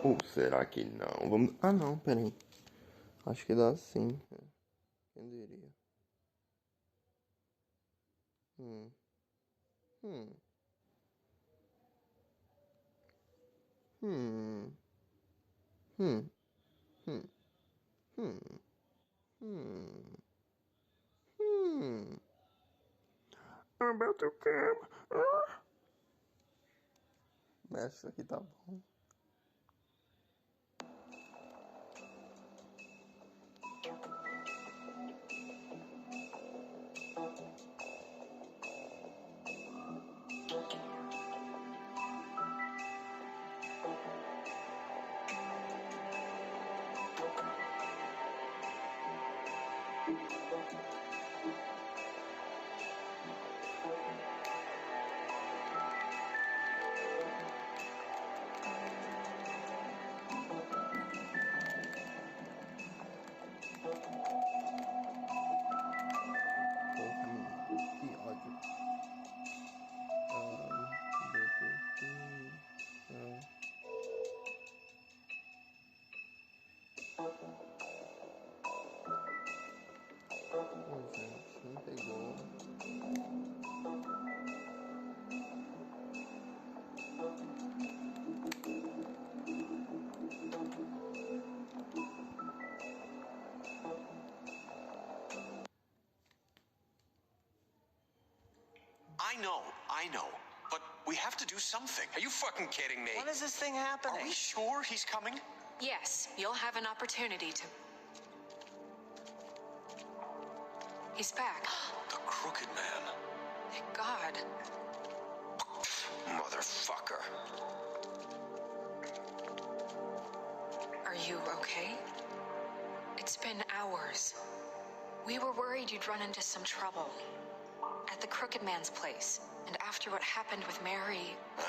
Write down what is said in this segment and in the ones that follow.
Ou será que não? Vamos... Ah, não, peraí. Acho que dá sim. Quem diria? Hum. Hum. Hum. Hum. Hum. Hum. Hum. Hum. About to come. Ah. Essa aqui tá bom. Porra, menino. Que ódio. Detetive. Pô, gente, não pegou. I know. But we have to do something. Are you fucking kidding me? When is this thing happening? Are we sure he's coming? Yes, you'll have an opportunity to... He's back. The Crooked Man. Thank God. Motherfucker. Are you okay? It's been hours. We were worried you'd run into some trouble. At the Crooked Man's place. And after what happened with Mary... Well,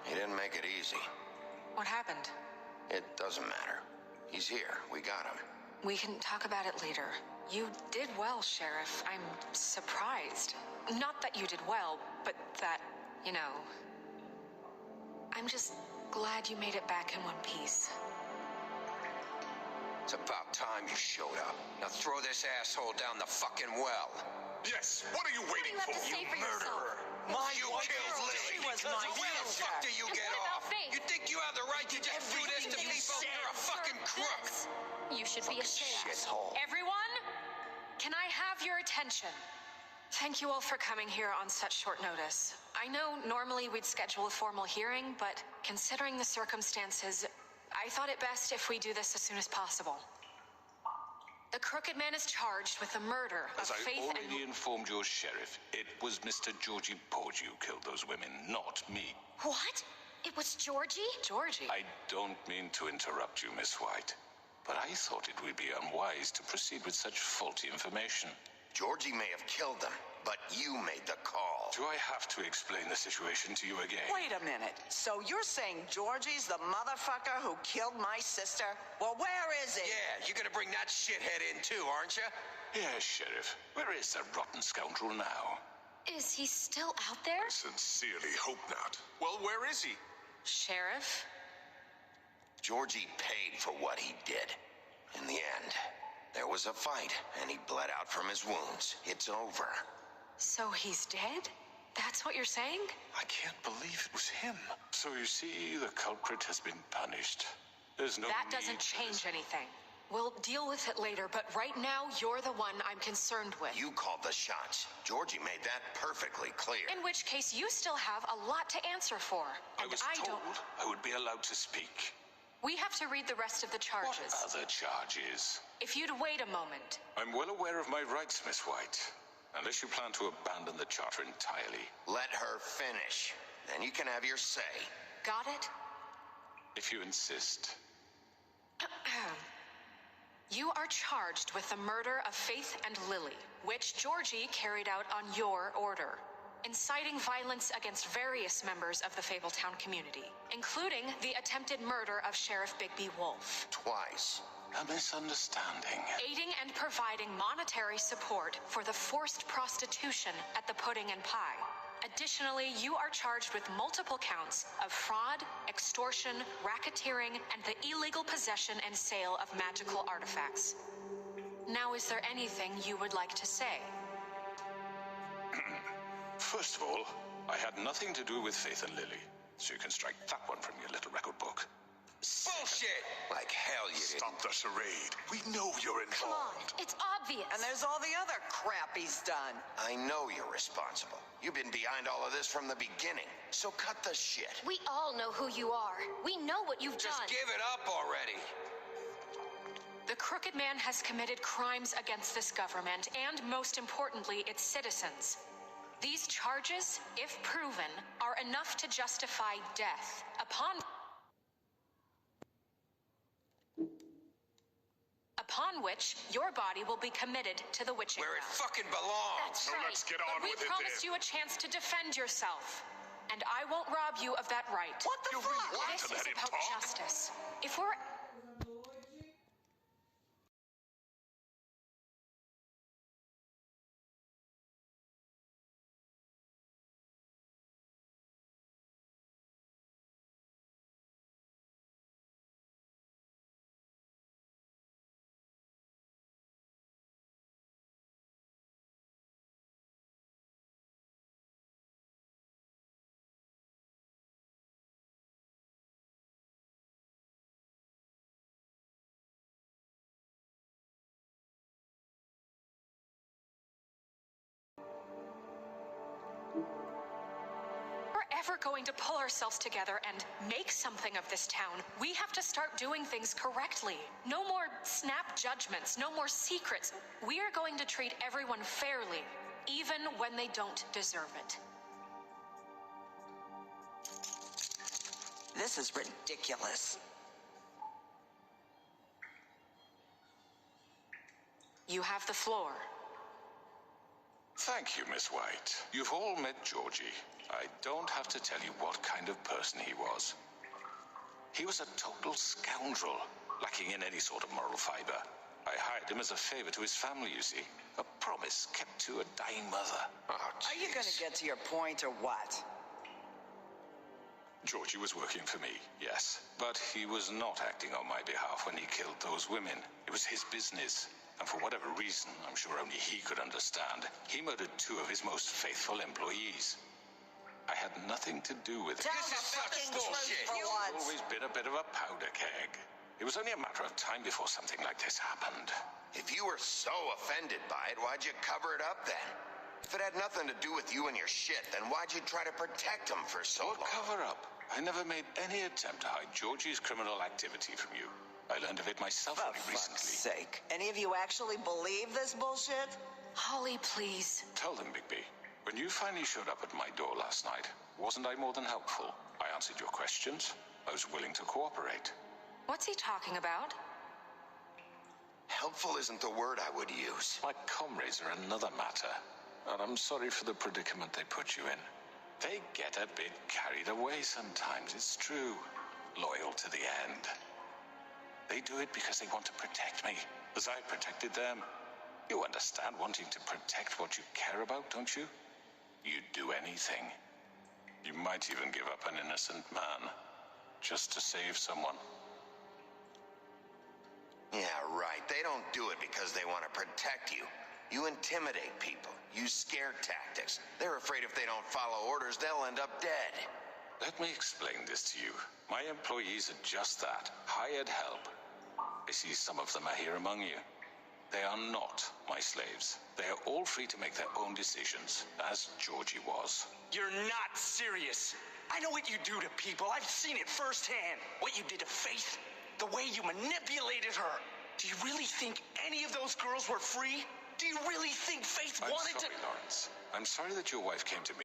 he didn't make it easy. What happened? It doesn't matter. He's here. We got him. We can talk about it later. You did well, Sheriff. I'm surprised. Not that you did well, but that, you know... I'm just glad you made it back in one piece. It's about time you showed up. Now throw this asshole down the fucking well. Yes, what are you waiting for? You Murderer! You killed Lily! She was my Where the sister. fuck do you get what about off? Faith? You think you have the right to just do this to people? You're a fucking crook! You should be ashamed. Shithole. Everyone, can I have your attention? Thank you all for coming here on such short notice. I know normally we'd schedule a formal hearing, but considering the circumstances, I thought it best if we do this as soon as possible. The Crooked Man is charged with the murder of As I Faith already and... informed your sheriff, it was Mr. Georgie Porgy who killed those women, not me. What? It was Georgie? Georgie? I don't mean to interrupt you, Miss White, but I thought it would be unwise to proceed with such faulty information. Georgie may have killed them, but you made the call. Do I have to explain the situation to you again? Wait a minute. So you're saying Georgie's the motherfucker who killed my sister? Well, where is he? Yeah, you're gonna bring that shithead in too, aren't you? Yes, Sheriff. Where is that rotten scoundrel now? Is he still out there? Sincerely hope not. Well, where is he? Sheriff? Georgie paid for what he did. In the end, there was a fight, and he bled out from his wounds. It's over. So he's dead? That's what you're saying? I can't believe it was him. So you see, the culprit has been punished. There's no That need doesn't for change this. anything. We'll deal with it later, but right now, you're the one I'm concerned with. You called the shots. Georgie made that perfectly clear. In which case, you still have a lot to answer for. I And was I told don't... I would be allowed to speak. We have to read the rest of the What charges. other charges? If you'd wait a moment. I'm well aware of my rights, Miss White. Unless you plan to abandon the charter entirely. Let her finish. Then you can have your say. Got it? If you insist. You are charged with the murder of Faith and Lily, which Georgie carried out on your order, inciting violence against various members of the Fabletown community, including the attempted murder of Sheriff Bigby Wolf, Twice. A misunderstanding. aiding and providing monetary support for the forced prostitution at the Pudding and Pie, Additionally, you are charged with multiple counts of fraud, extortion, racketeering, and the illegal possession and sale of magical artifacts. Now, is there anything you would like to say? First of all, I had nothing to do with Faith and Lily, so you can strike that one from your little record book. Bullshit! Like hell you didn't. Stop the charade. We know you're Come on, involved. it's obvious. And there's all the other crap he's done. I know you're responsible. You've been behind all of this from the beginning. So cut the shit. We all know who you are. We know what you've Just done. give it up already. The Crooked Man has committed crimes against this government and, most importantly, its citizens. These charges, if proven, are enough to justify death, upon which your body will be committed to the witching Where it ground. fucking belongs. That's So right. let's get But on we with it promised then. you a chance to defend yourself, and I won't rob you of that right. What the fuck? This to let is him about talk? justice. If we're ever going to pull ourselves together and make something of this town, we have to start doing things correctly. No more snap judgments, no more secrets. We are going to treat everyone fairly, even when they don't deserve it. This is ridiculous. You have the floor. Thank you, Miss White. You've all met Georgie. I don't have to tell you what kind of person he was. He was a total scoundrel, lacking in any sort of moral fiber. I hired him as a favor to his family, you see. A promise kept to a dying mother. Oh, Are you gonna jeez. get to your point or what? Georgie was working for me, yes. But he was not acting on my behalf when he killed those women. It was his business. And for whatever reason, I'm sure only he could understand, he murdered 2 of his most faithful employees. I had nothing to do with it. Tell This the is such fucking bullshit. truth for He's once. always been a bit of a powder keg. It was only a matter of time before something like this happened. If you were so offended by it, why'd you cover it up then? If it had nothing to do with you and your shit, then why'd you try to protect him for so What long? cover up? I never made any attempt to hide Georgie's criminal activity from you. I learned of it myself For only fuck's recently. sake. Any of you actually believe this bullshit? Holly, please. Tell them, Bigby. When you finally showed up at my door last night, wasn't I more than helpful? I answered your questions. I was willing to cooperate. What's he talking about? Helpful isn't the word I would use. My comrades are another matter, and I'm sorry for the predicament they put you in. They get a bit carried away sometimes, it's true. Loyal to the end. They do it because they want to protect me, as I protected them. You understand wanting to protect what you care about, don't you? You'd do anything. You might even give up an innocent man, just to save someone. Yeah, right. They don't do it because they want to protect you. You intimidate people, use scare tactics. They're afraid if they don't follow orders, they'll end up dead. Let me explain this to you. My employees are just that, hired help. I see some of them are here among you. They are not my slaves. They are all free to make their own decisions, as Georgie was. You're not serious. I know what you do to people. I've seen it firsthand. What you did to Faith, the way you manipulated her. Do you really think any of those girls were free? Do you really think Faith I'm wanted sorry, to... Lawrence. I'm sorry that your wife came to me